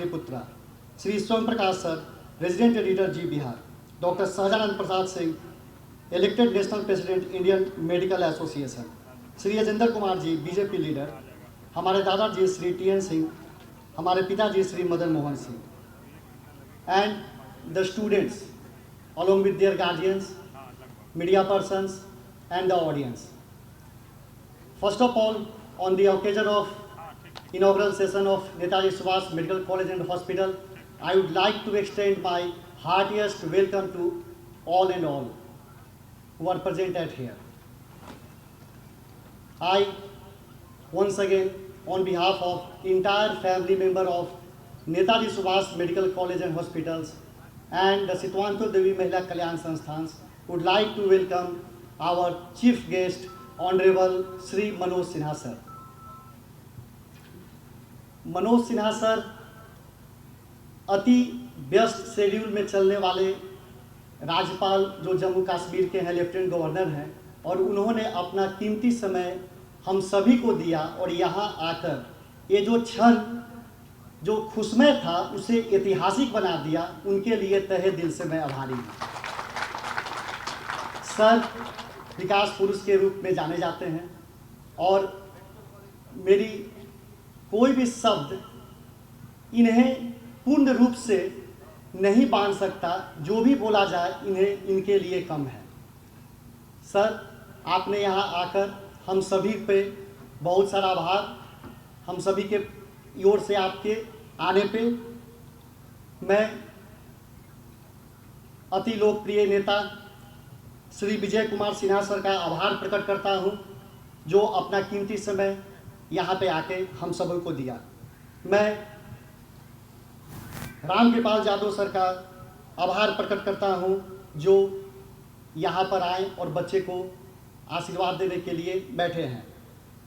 Pataliputra, Shri Swayam Prakash sir, resident editor ji Bihar, doctor Sahajanand Prasad Singh, elected national president Indian medical association, Shri Ajendra Kumar ji BJP leader, हमारे दादाजी Shri TN Singh, हमारे पिताजी Shri Madan Mohan Singh, and the students along with their guardians, media persons and the audience. First of all, on the occasion of inaugural session of Netaji Subhash Medical College and Hospital, I would like to extend my heartiest welcome to all and all who are present at here. I once again, on behalf of entire family member of Netaji Subhash Medical College and Hospitals and the Sitwanto Devi Mahila Kalyan Sansthan, would like to welcome our chief guest, Honorable Shri Manoj Sinha sir. Manoj Sinha sir अति व्यस्त schedule में चलने वाले राज्यपाल जो जम्मू कश्मीर के हैं, lieutenant governor हैं, और उन्होंने अपना कीमती समय हम सभी को दिया और यहाँ आकर ये जो क्षण जो खुशमय था उसे ऐतिहासिक बना दिया। उनके लिए तहे दिल से मैं आभारी हूँ। सर विकास पुरुष के रूप में जाने जाते हैं और मेरी कोई भी शब्द इन्हें पूर्ण रूप से नहीं बांध सकता। जो भी बोला जाए इन्हें इनके लिए कम है। सर आपने यहाँ आकर हम सभी पे बहुत सारा आभार, हम सभी के ओर से आपके आने पे मैं अति लोकप्रिय नेता श्री विजय कुमार सिन्हा सर का आभार प्रकट करता हूँ, जो अपना कीमती समय यहाँ पे आके हम सभी को दिया। मैं रामकृपाल यादव सर का आभार प्रकट करता हूँ, जो यहाँ पर आए और बच्चे को आशीर्वाद देने के लिए बैठे हैं।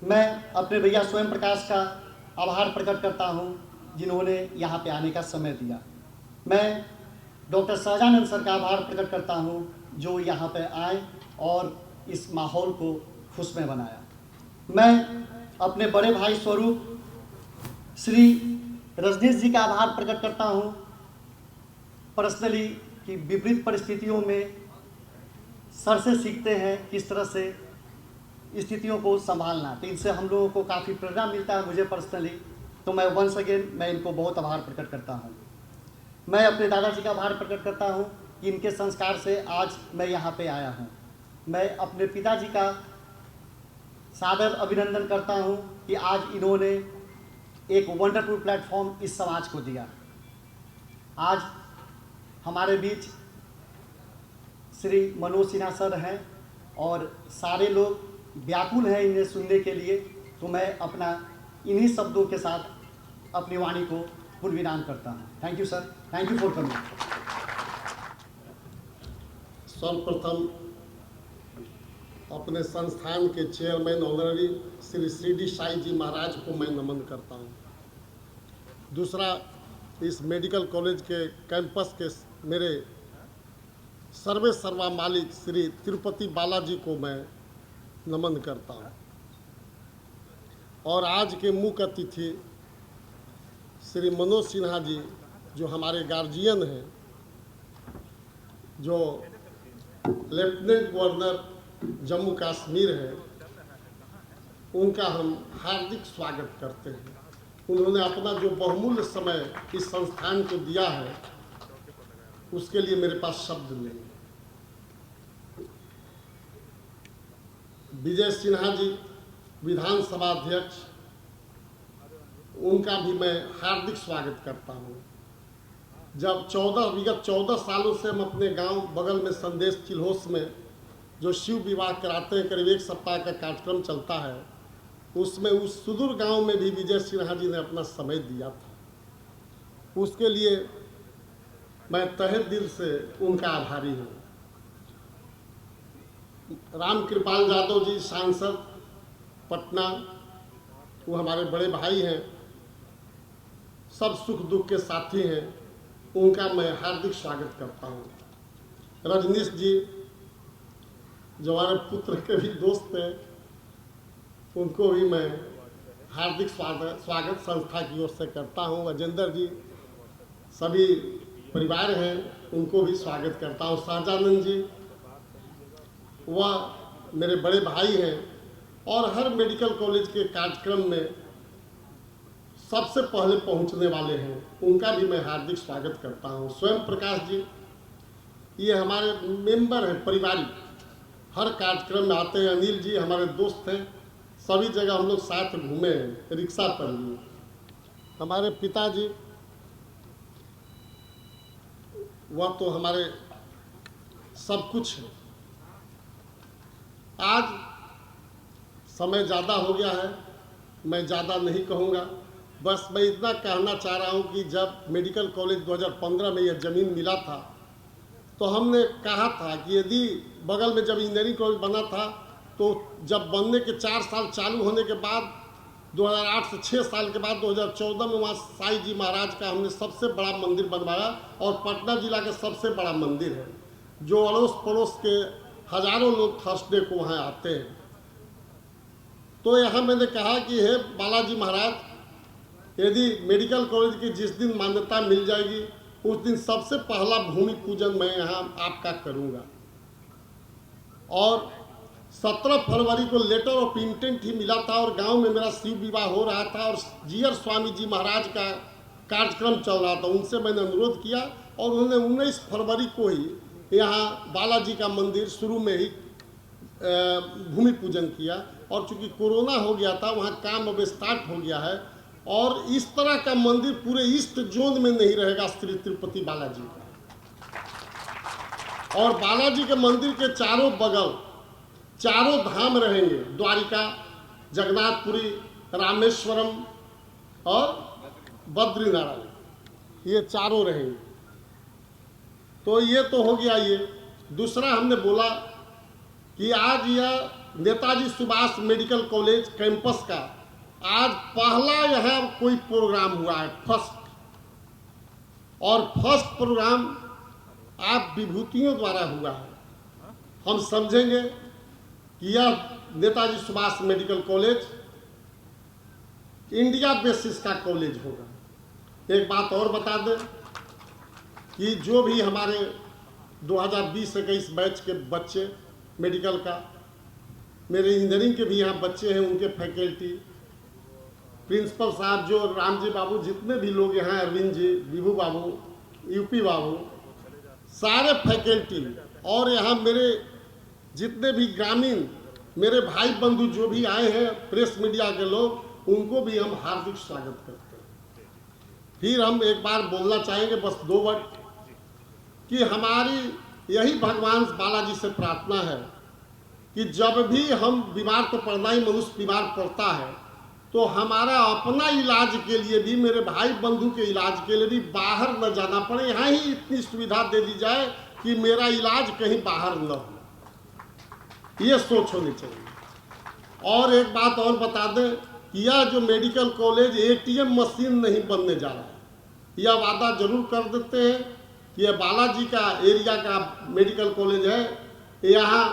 मैं अपने भैया स्वयं प्रकाश का आभार प्रकट करता हूँ, जिन्होंने यहाँ पे आने का समय दिया। मैं डॉक्टर सहजानंद सर का आभार प्रकट करता हूँ, जो यहाँ पे आए और इस माहौल को खुशमय बनाया। मैं अपने बड़े भाई स्वरूप श्री रजनीश जी का आभार प्रकट करता हूँ, पर्सनली कि विपरीत परिस्थितियों में सर से सीखते हैं किस तरह से स्थितियों को संभालना, तो इनसे हम लोगों को काफ़ी प्रेरणा मिलता है मुझे पर्सनली। तो मैं वंस अगेन मैं इनको बहुत आभार प्रकट करता हूँ। मैं अपने दादाजी का आभार प्रकट करता हूँ कि इनके संस्कार से आज मैं यहाँ पे आया हूँ। मैं अपने पिताजी का सादर अभिनंदन करता हूँ कि आज इन्होंने एक वंडरफुल प्लेटफॉर्म इस समाज को दिया। आज हमारे बीच श्री मनोज सिन्हा सर हैं और सारे लोग व्याकुल हैं इन्हें सुनने के लिए। तो मैं अपना इन्हीं शब्दों के साथ अपनी वाणी को पुनर्विराम करता हूँ। Thank you sir, thank you for coming. सर्वप्रथम अपने संस्थान के चेयरमैन ऑनररी श्री शिरडी साई जी महाराज को मैं नमन करता हूँ। दूसरा, इस मेडिकल कॉलेज के कैंपस के मेरे सर्वे सर्वा मालिक श्री तिरुपति बालाजी को मैं नमन करता हूँ। और आज के मुख्य अतिथि श्री मनोज सिन्हा जी, जो हमारे गार्जियन हैं, जो लेफ्टिनेंट गवर्नर जम्मू कश्मीर है, उनका हम हार्दिक स्वागत करते हैं। उन्होंने अपना जो बहुमूल्य समय इस संस्थान को दिया है, उसके लिए मेरे पास शब्द नहीं। विजय सिन्हा जी विधानसभा अध्यक्ष, उनका भी मैं हार्दिक स्वागत करता हूँ। जब विगत 14 सालों से हम अपने गांव बगल में संदेश चिल्होस में जो शिव विवाह कराते हैं, करीब 1 सप्ताह का कार्यक्रम चलता है, उसमें उस सुदूर गांव में भी विजय सिन्हा जी ने अपना समय दिया था। उसके लिए मैं तहे दिल से उनका आभारी हूँ। रामकृपाल यादव जी सांसद पटना, वो हमारे बड़े भाई हैं, सब सुख दुख के साथी हैं, उनका मैं हार्दिक स्वागत करता हूँ। रजनीश जी जो हमारे पुत्र के भी दोस्त हैं, उनको भी मैं हार्दिक स्वागत संस्था की ओर से करता हूँ। अजेंद्र जी सभी परिवार हैं उनको भी स्वागत करता हूँ। शाहजानंद जी वह मेरे बड़े भाई हैं और हर मेडिकल कॉलेज के कार्यक्रम में सबसे पहले पहुंचने वाले हैं, उनका भी मैं हार्दिक स्वागत करता हूं। स्वयं प्रकाश जी ये हमारे मेंबर हैं, परिवारिक, हर कार्यक्रम में आते हैं। अनिल जी हमारे दोस्त हैं, सभी जगह हम लोग साथ घूमे हैं, रिक्शा पर भी। हमारे पिताजी वह तो हमारे सब कुछ है। आज समय ज़्यादा हो गया है, मैं ज़्यादा नहीं कहूँगा, बस मैं इतना कहना चाह रहा हूँ कि जब मेडिकल कॉलेज 2015 में यह ज़मीन मिला था तो हमने कहा था कि यदि बगल में जब इंजीनियरिंग कॉलेज बना था तो जब बनने के 4 साल चालू होने के बाद 2008 से 6 साल के बाद 2014 में वहाँ साईं जी महाराज का हमने सबसे बड़ा मंदिर बनवाया और पटना जिला का सबसे बड़ा मंदिर है, जो अड़ोस पड़ोस के हजारों लोग थर्सडे को वहाँ आते हैं। तो यहाँ मैंने कहा कि हे बालाजी महाराज, यदि मेडिकल कॉलेज की जिस दिन मान्यता मिल जाएगी उस दिन सबसे पहला भूमि पूजन मैं यहाँ आपका करूँगा। और 17 फरवरी को लेटर ऑफ इंटेंट ही मिला था और गांव में मेरा शिव विवाह हो रहा था और जीयर स्वामी जी महाराज का कार्यक्रम चल रहा था। उनसे मैंने अनुरोध किया और उन्होंने 19 फरवरी को ही यहाँ बालाजी का मंदिर शुरू में ही भूमि पूजन किया। और चूंकि कोरोना हो गया था, वहाँ काम अब स्टार्ट हो गया है और इस तरह का मंदिर पूरे ईस्ट जोन में नहीं रहेगा श्री तिरुपति बालाजी का। और बालाजी के मंदिर के चारों बगल चारों धाम रहेंगे, द्वारिका, जगन्नाथपुरी, रामेश्वरम और बद्रीनारायण, ये चारों रहेंगे। तो ये तो हो गया। ये दूसरा हमने बोला कि आज यह Netaji Subhash medical college campus का आज पहला यहाँ कोई प्रोग्राम हुआ है, फर्स्ट। और फर्स्ट प्रोग्राम आप विभूतियों द्वारा हुआ है। हम समझेंगे कि यह Netaji Subhash medical college India basis का कॉलेज होगा। एक बात और बता दें कि जो भी हमारे 2020-21 बैच के बच्चे मेडिकल का, मेरे इंजीनियरिंग के भी यहाँ बच्चे हैं, उनके फैकल्टी, प्रिंसिपल साहब जो राम जी बाबू, जितने भी लोग यहाँ, अरविंद जी, विभू बाबू, यूपी बाबू, सारे फैकल्टी और यहाँ मेरे जितने भी ग्रामीण मेरे भाई बंधु जो भी आए हैं, प्रेस मीडिया के लोग, उनको भी हम हार्दिक स्वागत करते हैं। फिर हम एक बार बोलना चाहेंगे, बस 2 वर्ड, कि हमारी यही भगवान बालाजी से प्रार्थना है कि जब भी हम बीमार, तो पड़ना ही, मनुष्य बीमार पड़ता है, तो हमारा अपना इलाज के लिए भी, मेरे भाई बंधु के इलाज के लिए भी बाहर न जाना पड़े। यहाँ ही इतनी सुविधा दे दी जाए कि मेरा इलाज कहीं बाहर न हो, ये सोच होनी चाहिए। और एक बात और बता दें कि यह जो मेडिकल कॉलेज ATM मशीन नहीं बनने जा रहा है, यह वादा जरूर कर देते हैं कि यह बालाजी का एरिया का मेडिकल कॉलेज है। यहाँ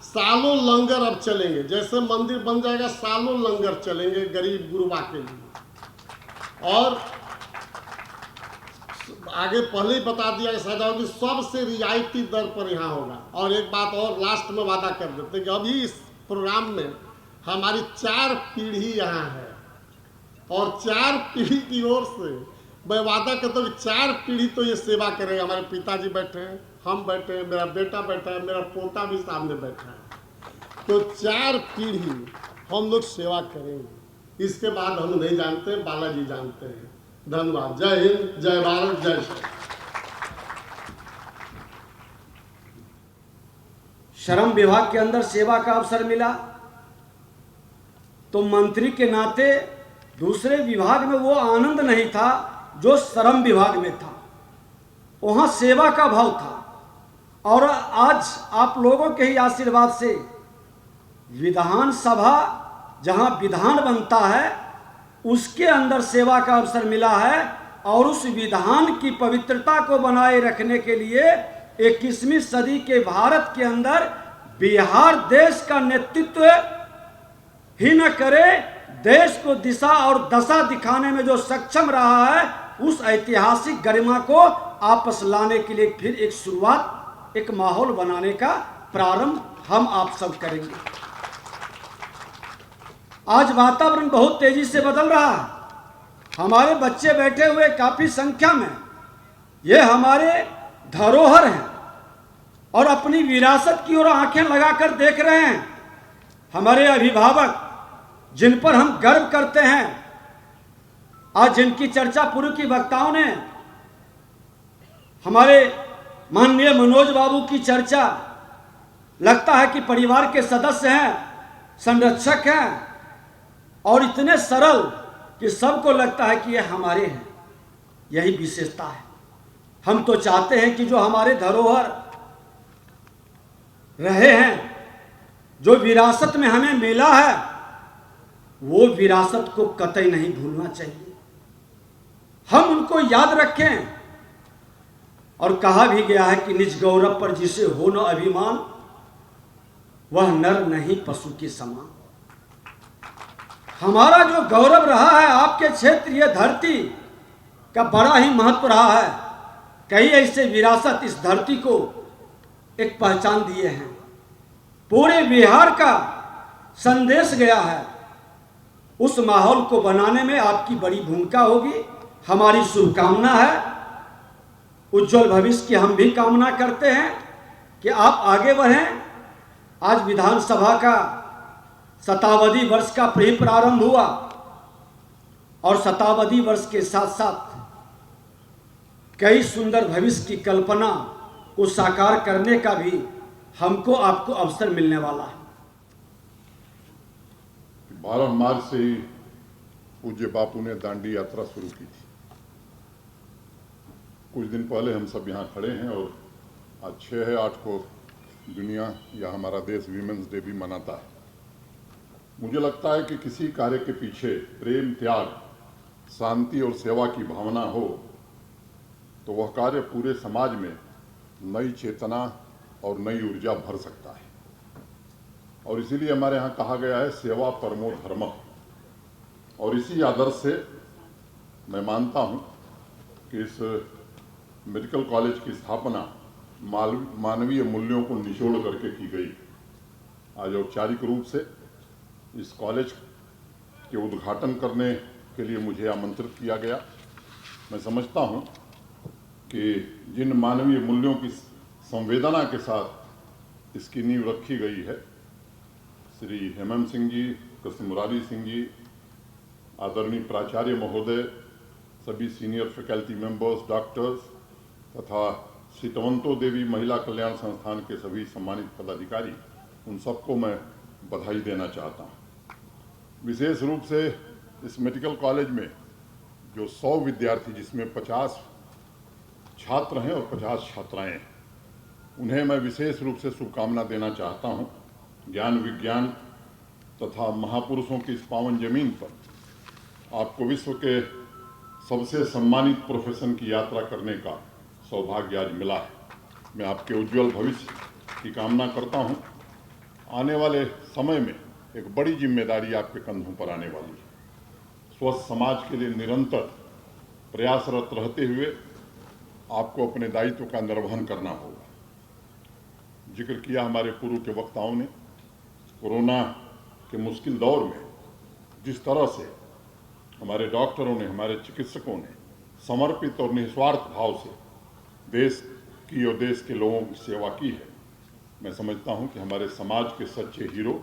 सालों लंगर अब चलेंगे, जैसे मंदिर बन जाएगा सालों लंगर चलेंगे गरीब गुरुबा के लिए। और आगे पहले ही बता दिया कि सबसे रियायती दर पर यहाँ होगा। और एक बात और लास्ट में वादा कर देते हैं कि अभी इस प्रोग्राम में हमारी 4 पीढ़ी यहाँ है और 4 पीढ़ी की ओर से मैं वादा करता हूँ कि 4 पीढ़ी तो ये सेवा करेगा। हमारे पिताजी बैठे हैं, हम बैठे हैं, मेरा बेटा बैठा है, मेरा पोता भी सामने बैठा है। तो 4 पीढ़ी हम लोग सेवा करेंगे। इसके बाद हम नहीं जानते, बालाजी जानते हैं। धन्यवाद। जय हिंद, जय भारत, जय श्री। श्रम विभाग के अंदर सेवा का अवसर मिला तो मंत्री के नाते दूसरे विभाग में वो आनंद नहीं था जो श्रम विभाग में था। वहाँ सेवा का भाव था। और आज आप लोगों के ही आशीर्वाद से विधानसभा, जहाँ विधान बनता है, उसके अंदर सेवा का अवसर मिला है। और उस विधान की पवित्रता को बनाए रखने के लिए 21वीं सदी के भारत के अंदर बिहार देश का नेतृत्व ही न करे, देश को दिशा और दशा दिखाने में जो सक्षम रहा है, उस ऐतिहासिक गरिमा को आपस लाने के लिए फिर एक शुरुआत, एक माहौल बनाने का प्रारंभ हम आप सब करेंगे। आज वातावरण बहुत तेजी से बदल रहा है। हमारे बच्चे बैठे हुए काफी संख्या में, ये हमारे धरोहर हैं और अपनी विरासत की ओर आंखें लगाकर देख रहे हैं। हमारे अभिभावक जिन पर हम गर्व करते हैं, आज जिनकी चर्चा पूर्व की वक्ताओं ने, हमारे माननीय मनोज बाबू की चर्चा, लगता है कि परिवार के सदस्य हैं, संरक्षक हैं और इतने सरल कि सबको लगता है कि ये हमारे हैं। यही विशेषता है। हम तो चाहते हैं कि जो हमारे धरोहर रहे हैं, जो विरासत में हमें मिला है, वो विरासत को कतई नहीं भूलना चाहिए। हम उनको याद रखें। और कहा भी गया है कि निज गौरव पर जिसे हो न अभिमान, वह नर नहीं पशु के समान। हमारा जो गौरव रहा है, आपके क्षेत्र, ये धरती का बड़ा ही महत्व रहा है। कई ऐसे विरासत इस धरती को एक पहचान दिए हैं। पूरे बिहार का संदेश गया है। उस माहौल को बनाने में आपकी बड़ी भूमिका होगी। हमारी शुभकामना है, उज्जवल भविष्य की हम भी कामना करते हैं कि आप आगे बढ़ें। आज विधानसभा का शताब्दी वर्ष का प्रारंभ हुआ और शताब्दी वर्ष के साथ साथ कई सुंदर भविष्य की कल्पना को साकार करने का भी हमको आपको अवसर मिलने वाला है। 12 मार्च से ही पूज्य बापू ने दांडी यात्रा शुरू की थी। कुछ दिन पहले हम सब यहाँ खड़े हैं और आज 6-8 को दुनिया या हमारा देश वीमेंस डे भी मनाता है। मुझे लगता है कि किसी कार्य के पीछे प्रेम, त्याग, शांति और सेवा की भावना हो तो वह कार्य पूरे समाज में नई चेतना और नई ऊर्जा भर सकता है। और इसीलिए हमारे यहाँ कहा गया है, सेवा परमो धर्मः। और इसी आदर्श से मैं मानता हूँ कि इस मेडिकल कॉलेज की स्थापना मानवीय मूल्यों को निचोड़ करके की गई। आज औपचारिक रूप से इस कॉलेज के उद्घाटन करने के लिए मुझे आमंत्रित किया गया। मैं समझता हूँ कि जिन मानवीय मूल्यों की संवेदना के साथ इसकी नींव रखी गई है, श्री हेमंत सिंह जी, कृष्ण मुरारी सिंह जी, आदरणीय प्राचार्य महोदय, सभी सीनियर फैकल्टी मेंबर्स, डॉक्टर्स तथा श्री तवंतो देवी महिला कल्याण संस्थान के सभी सम्मानित पदाधिकारी, उन सबको मैं बधाई देना चाहता हूँ। विशेष रूप से इस मेडिकल कॉलेज में जो 100 विद्यार्थी, जिसमें 50 छात्र हैं और 50 छात्राएं हैं, उन्हें मैं विशेष रूप से शुभकामना देना चाहता हूं। ज्ञान विज्ञान तथा महापुरुषों की इस पावन जमीन पर आपको विश्व के सबसे सम्मानित प्रोफेशन की यात्रा करने का सौभाग्य आज मिला है। मैं आपके उज्जवल भविष्य की कामना करता हूं। आने वाले समय में एक बड़ी जिम्मेदारी आपके कंधों पर आने वाली है। स्वस्थ समाज के लिए निरंतर प्रयासरत रहते हुए आपको अपने दायित्व का निर्वहन करना होगा। जिक्र किया हमारे पूर्व के वक्ताओं ने, कोरोना के मुश्किल दौर में जिस तरह से हमारे डॉक्टरों ने, हमारे चिकित्सकों ने समर्पित और निस्वार्थ भाव से देश की और देश के लोगों की सेवा की है, मैं समझता हूं कि हमारे समाज के सच्चे हीरो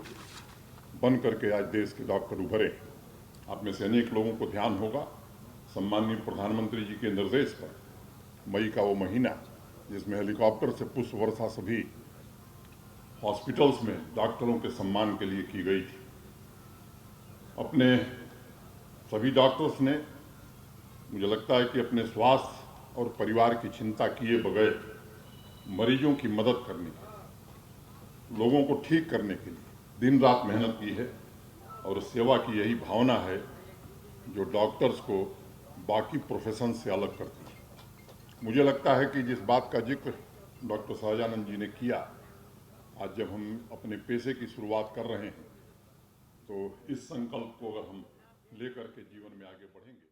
बन करके आज देश के डॉक्टर उभरे। आप में से अनेक लोगों को ध्यान होगा, सम्माननीय प्रधानमंत्री जी के निर्देश पर मई का वो महीना जिसमें हेलीकॉप्टर से पुष्प वर्षा सभी हॉस्पिटल्स में डॉक्टरों के सम्मान के लिए की गई थी। अपने सभी डॉक्टर्स ने, मुझे लगता है कि अपने स्वास्थ्य और परिवार की चिंता किए बगैर मरीजों की मदद करने, लोगों को ठीक करने के लिए दिन रात मेहनत की है। और सेवा की यही भावना है जो डॉक्टर्स को बाकी प्रोफेशन से अलग करती है। मुझे लगता है कि जिस बात का जिक्र डॉक्टर सहजानंद जी ने किया, आज जब हम अपने पेशे की शुरुआत कर रहे हैं तो इस संकल्प को अगर हम लेकर के जीवन में आगे बढ़ेंगे